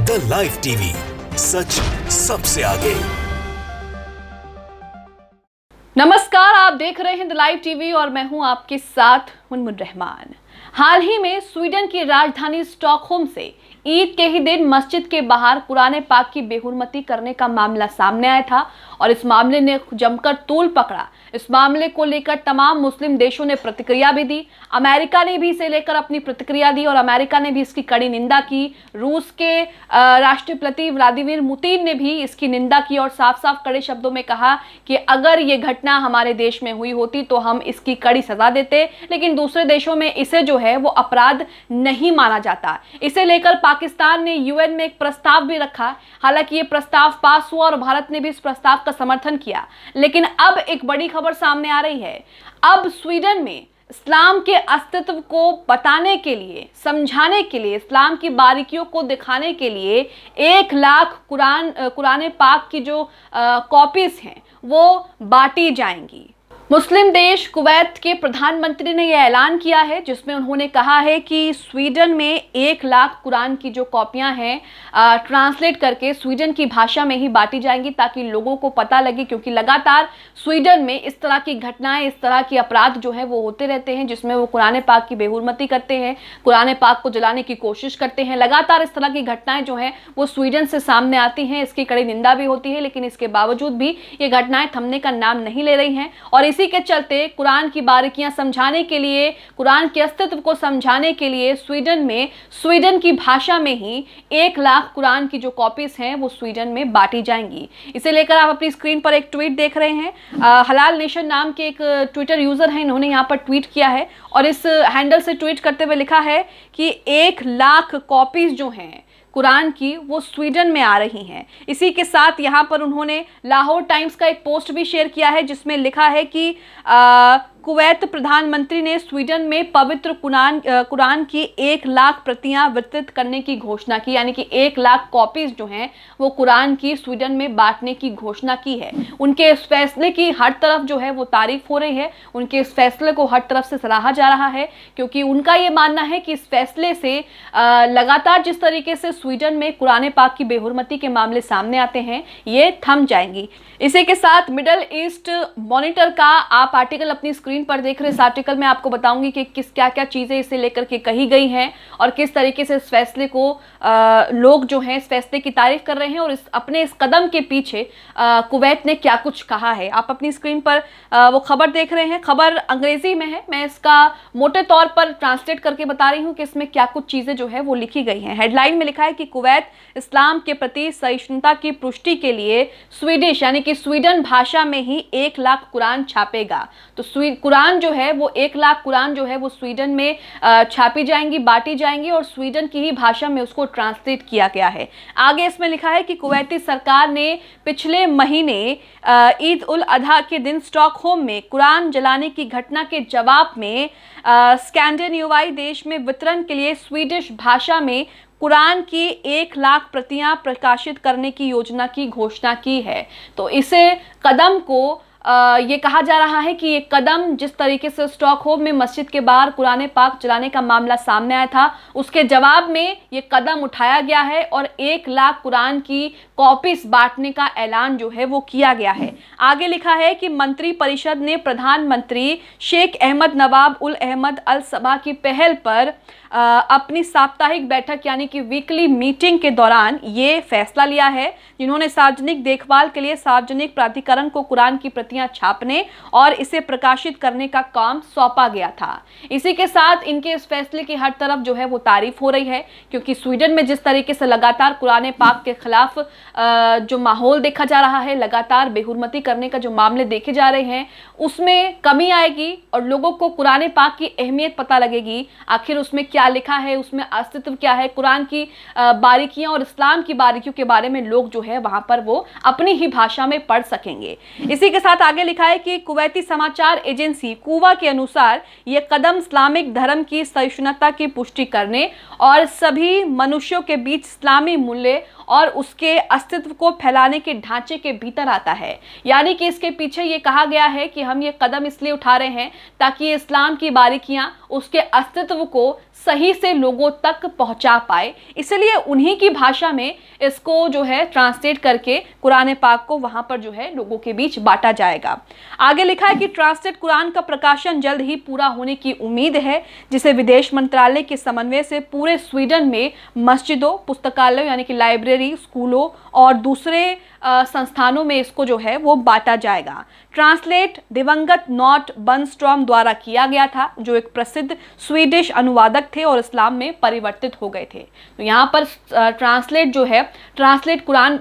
The live TV, सच सबसे आगे। नमस्कार, आप देख रहे हैं द लाइव टीवी और मैं हूं आपके साथ मुनमुन रहमान। हाल ही में स्वीडन की राजधानी स्टॉकहोम से ईद के ही दिन मस्जिद के बाहर कुरान पाक की बेहुरमती करने का मामला सामने आया था और इस मामले ने जमकर तूल पकड़ा। इस मामले को लेकर तमाम मुस्लिम देशों ने प्रतिक्रिया भी दी। अमेरिका ने भी इसे लेकर अपनी प्रतिक्रिया दी और अमेरिका ने भी इसकी कड़ी निंदा की। रूस के राष्ट्रपति व्लादिमीर पुतिन ने भी इसकी निंदा की और साफ साफ कड़े शब्दों में कहा कि अगर ये घटना हमारे देश में हुई होती तो हम इसकी कड़ी सजा देते, लेकिन दूसरे देशों में इसे जो है वो अपराध नहीं माना जाता। इसे लेकर पाकिस्तान ने यूएन में एक प्रस्ताव भी रखा। हालांकि ये प्रस्ताव पास हुआ और भारत ने भी इस प्रस्ताव का समर्थन किया, लेकिन अब एक बड़ी खबर सामने आ रही है। अब स्वीडन में इस्लाम के अस्तित्व को बताने के लिए, समझाने के लिए, इस्लाम की बारीकियों को दिखाने के लिए 1 लाख कुरान पाक की जो कॉपीज हैं वो बांटी जाएंगी। मुस्लिम देश कुवैत के प्रधानमंत्री ने यह ऐलान किया है, जिसमें उन्होंने कहा है कि स्वीडन में 1 लाख कुरान की जो कॉपियां हैं ट्रांसलेट करके स्वीडन की भाषा में ही बांटी जाएंगी ताकि लोगों को पता लगे, क्योंकि लगातार स्वीडन में इस तरह की घटनाएं, इस तरह के अपराध जो है वो होते रहते हैं, जिसमें वो कुरान पाक की बेहुरमती करते हैं, कुरान पाक को जलाने की कोशिश करते हैं। लगातार इस तरह की घटनाएं जो हैं वो स्वीडन से सामने आती हैं। इसकी कड़ी निंदा भी होती है, लेकिन इसके बावजूद भी ये घटनाएं थमने का नाम नहीं ले रही हैं और इसी के चलते कुरान की बारीकियां समझाने के लिए, कुरान के अस्तित्व को समझाने के लिए स्वीडन में स्वीडन की भाषा में ही 1 लाख कुरान की जो कॉपीज हैं वो स्वीडन में बांटी जाएंगी। इसे लेकर आप अपनी स्क्रीन पर एक ट्वीट देख रहे हैं। हलाल नेशन नाम के एक ट्विटर यूजर हैं, इन्होंने यहाँ पर ट्वीट किया है और इस हैंडल से ट्वीट करते हुए लिखा है कि 1 लाख कॉपीज जो हैं कुरान की वो स्वीडन में आ रही हैं। इसी के साथ यहाँ पर उन्होंने लाहौर टाइम्स का एक पोस्ट भी शेयर किया है, जिसमें लिखा है कि कुवैत प्रधानमंत्री ने स्वीडन में पवित्र कुरान की 1 लाख प्रतियां वितरित करने की घोषणा की, यानी कि 1 लाख कॉपीज जो हैं वो कुरान की स्वीडन में बांटने की घोषणा की है। उनके इस फैसले की हर तरफ जो है वो तारीफ हो रही है, उनके इस फैसले को हर तरफ से सराहा जा रहा है, क्योंकि उनका ये मानना है कि इस फैसले से लगातार जिस तरीके से स्वीडन में कुरान पाक की बेहुरमती के मामले सामने आते हैं ये थम जाएंगी। इसी के साथ मिडल ईस्ट मॉनिटर का आप आर्टिकल अपनी स्क्रीन पर देख रहे हैं। इस आर्टिकल में आपको बताऊंगी कि क्या क्या चीजें इसे लेकर के कही गई हैं और किस तरीके से इस फैसले को लोग जो हैं इस फैसले की तारीफ कर रहे हैं और अपने इस कदम के पीछे कुवैत ने क्या कुछ कहा है। आप अपनी स्क्रीन पर वो खबर देख रहे हैं। खबर अंग्रेजी में है, मैं इसका मोटे तौर पर ट्रांसलेट करके बता रही हूँ कि इसमें क्या कुछ चीजें जो है वो लिखी गई हैं। हेडलाइन में लिखा है कि कुवैत इस्लाम के प्रति सहिष्णुता की पुष्टि के लिए स्वीडिश यानी कि स्वीडन भाषा में ही 1 लाख कुरान छापेगा। तो कुरान जो है वो 1 लाख कुरान जो है वो स्वीडन में छापी जाएंगी, बांटी जाएंगी और स्वीडन की ही भाषा में उसको ट्रांसलेट किया गया है। आगे इसमें लिखा है कि कुवैती सरकार ने पिछले महीने ईद उल अधा के दिन स्टॉकहोम में कुरान जलाने की घटना के जवाब में स्कैंडिनेवियाई देश में वितरण के लिए स्वीडिश भाषा में कुरान की 1 लाख प्रतियां प्रकाशित करने की योजना की घोषणा की है। तो इसे कदम को ये कहा जा रहा है कि ये कदम जिस तरीके से स्टॉकहोम में मस्जिद के बाहर कुरान पाक जलाने का मामला सामने आया था उसके जवाब में ये कदम उठाया गया है और 1 लाख कुरान की कॉपीज बांटने का ऐलान जो है वो किया गया है। आगे लिखा है कि मंत्री परिषद ने प्रधानमंत्री शेख अहमद नवाब उल अहमद अल सबा की पहल पर अपनी साप्ताहिक बैठक यानी कि वीकली मीटिंग के दौरान ये फैसला लिया है, जिन्होंने सार्वजनिक देखभाल के लिए सार्वजनिक प्राधिकरण को कुरान की प्रतियां छापने और इसे प्रकाशित करने का काम सौंपा गया था। इसी के साथ इनके इस फैसले की हर तरफ जो है वो तारीफ हो रही है, क्योंकि स्वीडन में जिस तरीके से लगातार कुरान पाक के खिलाफ जो माहौल देखा जा रहा है, लगातार बेहुरमती करने का जो मामले देखे जा रहे हैं, उसमें कमी आएगी और लोगों को कुरान पाक की अहमियत पता लगेगी। आखिर उसमें क्या लिखा है, उसमें अस्तित्व क्या है, कुरान की बारीकियां और इस्लाम की बारीकियों के बारे में लोग जो है वहां पर वो अपनी ही भाषा में पढ़ सकेंगे। इसी के साथ आगे लिखा है कि कुवैती समाचार एजेंसी कुवा के अनुसार यह कदम इस्लामिक धर्म की सहिष्णुता की पुष्टि करने और सभी मनुष्यों के बीच इस्लामी मूल्य और उसके अस्तित्व को फैलाने के ढांचे के भीतर आता है। यानी कि इसके पीछे ये कहा गया है कि हम ये कदम इसलिए उठा रहे हैं ताकि इस्लाम की बारीकियां, उसके अस्तित्व को सही से लोगों तक पहुंचा पाए, इसलिए उन्हीं की भाषा में इसको जो है ट्रांसलेट करके कुरान पाक को वहां पर जो है लोगों के बीच बांटा जाएगा। आगे लिखा है कि ट्रांसलेट कुरान का प्रकाशन जल्द ही पूरा होने की उम्मीद है, जिसे विदेश मंत्रालय के समन्वय से पूरे स्वीडन में मस्जिदों, पुस्तकालयों यानी कि लाइब्रेरी, स्कूलों और दूसरे संस्थानों में इसको जो है वो बांटा जाएगा। ट्रांसलेट दिवंगत नॉट बनस्ट्रॉम द्वारा किया गया था, जो एक प्रसिद्ध स्वीडिश अनुवादक थे और इस्लाम में परिवर्तित हो गए थे। तो यहाँ पर ट्रांसलेट जो है, ट्रांसलेट कुरान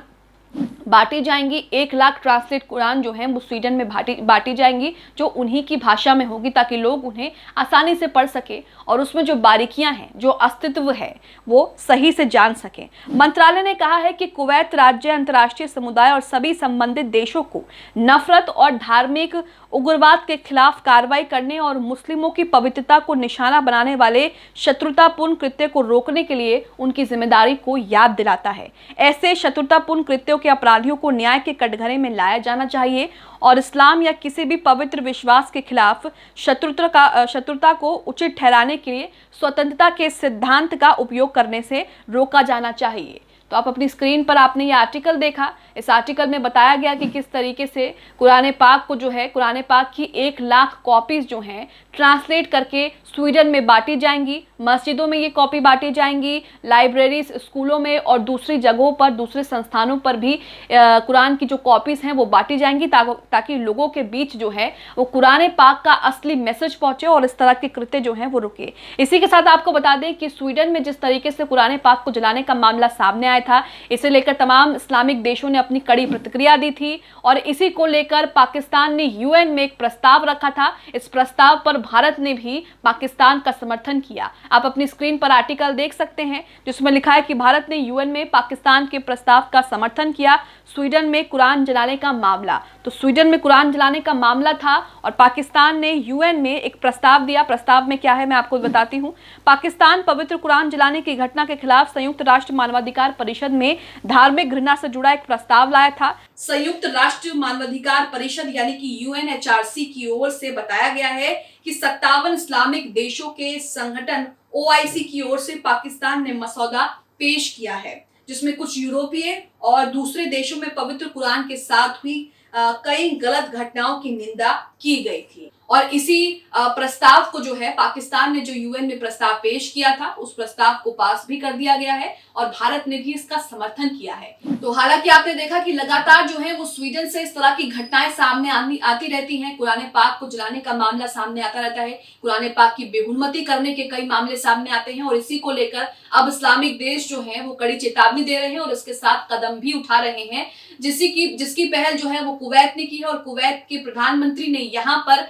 बांटी जाएंगी। 1 लाख ट्रांसलेट कुरान जो है वो स्वीडन में बांटी जाएंगी, जो उन्हीं की भाषा में होगी, ताकि लोग उन्हें आसानी से पढ़ सके और उसमें जो बारीकियां हैं, जो अस्तित्व है, वो सही से जान सकें। मंत्रालय ने कहा है कि कुवैत राज्य, अंतर्राष्ट्रीय समुदाय और सभी संबंधित देशों को नफरत और धार्मिक उग्रवाद के खिलाफ कार्रवाई करने और मुस्लिमों की पवित्रता को निशाना बनाने वाले शत्रुतापूर्ण कृत्य को रोकने के लिए उनकी जिम्मेदारी को याद दिलाता है। ऐसे शत्रुतापूर्ण कृत्यों के अपराधियों को न्याय के कटघरे में लाया जाना चाहिए और इस्लाम या किसी भी पवित्र विश्वास के खिलाफ शत्रुता को उचित ठहराने के लिए स्वतंत्रता के सिद्धांत का उपयोग करने से रोका जाना चाहिए। तो आप अपनी स्क्रीन पर आपने ये आर्टिकल देखा। इस आर्टिकल में बताया गया कि किस तरीके से कुरान पाक को जो है, कुरान पाक की 1 लाख कॉपीज जो हैं ट्रांसलेट करके स्वीडन में बांटी जाएंगी। मस्जिदों में ये कॉपी बांटी जाएंगी, लाइब्रेरीज, स्कूलों में और दूसरी जगहों पर, दूसरे संस्थानों पर भी कुरान की जो कॉपीज हैं वो बांटी जाएंगी, ताकि लोगों के बीच जो है वो कुरान पाक का असली मैसेज पहुंचे और इस तरह के कृत्य जो हैं वो रुके। इसी के साथ आपको बता दें कि स्वीडन में जिस तरीके से कुरान पाक को जलाने का मामला सामने आया था, इसे लेकर तमाम इस्लामिक देशों ने अपनी कड़ी प्रतिक्रिया दी थी और इसी को लेकर पाकिस्तान ने यूएन में एक प्रस्ताव रखा था। इस प्रस्ताव पर भारत ने भी पाकिस्तान का समर्थन किया। आप अपनी स्क्रीन पर आर्टिकल देख सकते हैं, जिसमें लिखा है कि भारत ने यूएन में पाकिस्तान के प्रस्ताव का समर्थन किया। स्वीडन में कुरान जलाने का मामला, तो स्वीडन में कुरान जलाने का मामला था और पाकिस्तान ने यूएन में एक प्रस्ताव दिया। प्रस्ताव में क्या है मैं आपको बताती हूँ। पाकिस्तान पवित्र कुरान जलाने की घटना के खिलाफ संयुक्त राष्ट्र मानवाधिकार परिषद में धार्मिक घृणा से जुड़ा एक प्रस्ताव लाया था। संयुक्त राष्ट्र मानवाधिकार परिषद यानी कि यूएनएचआरसी की ओर से बताया गया है कि 57 इस्लामिक देशों के संगठन ओआईसी की ओर से पाकिस्तान ने मसौदा पेश किया है, जिसमें कुछ यूरोपीय और दूसरे देशों में पवित्र कुरान के साथ हुई कई गलत घटनाओं की निंदा की गई थी। और इसी प्रस्ताव को जो है पाकिस्तान ने जो यूएन में प्रस्ताव पेश किया था, उस प्रस्ताव को पास भी कर दिया गया है और भारत ने भी इसका समर्थन किया है। तो हालांकि आपने देखा कि लगातार जो है वो स्वीडन से इस तरह की घटनाएं सामने आती रहती हैं। कुरान पाक को जलाने का मामला सामने आता रहता है, कुरान पाक की बेहुरमती करने के कई मामले सामने आते हैं और इसी को लेकर अब इस्लामिक देश जो है वो कड़ी चेतावनी दे रहे हैं और इसके साथ कदम भी उठा रहे हैं, जिसकी पहल जो है वो कुवैत ने की है और कुवैत के प्रधानमंत्री ने यहाँ पर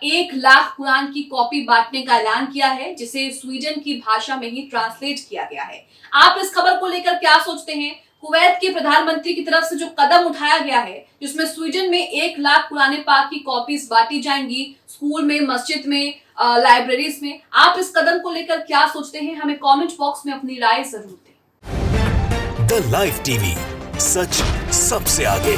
1 लाख कुरान की कॉपी बांटने का ऐलान किया है, जिसे स्वीडन की भाषा में ही ट्रांसलेट किया गया है। आप इस खबर को लेकर क्या सोचते हैं? कुवैत के प्रधानमंत्री की तरफ से जो कदम उठाया गया है, जिसमें स्वीडन में 1 लाख कुरान पाक की कॉपीज बांटी जाएंगी, स्कूल में, मस्जिद में, लाइब्रेरीज में, आप इस कदम को लेकर क्या सोचते हैं? हमें कमेंट बॉक्स में अपनी राय जरूर दें। द लाइव टीवी, सच सबसे आगे।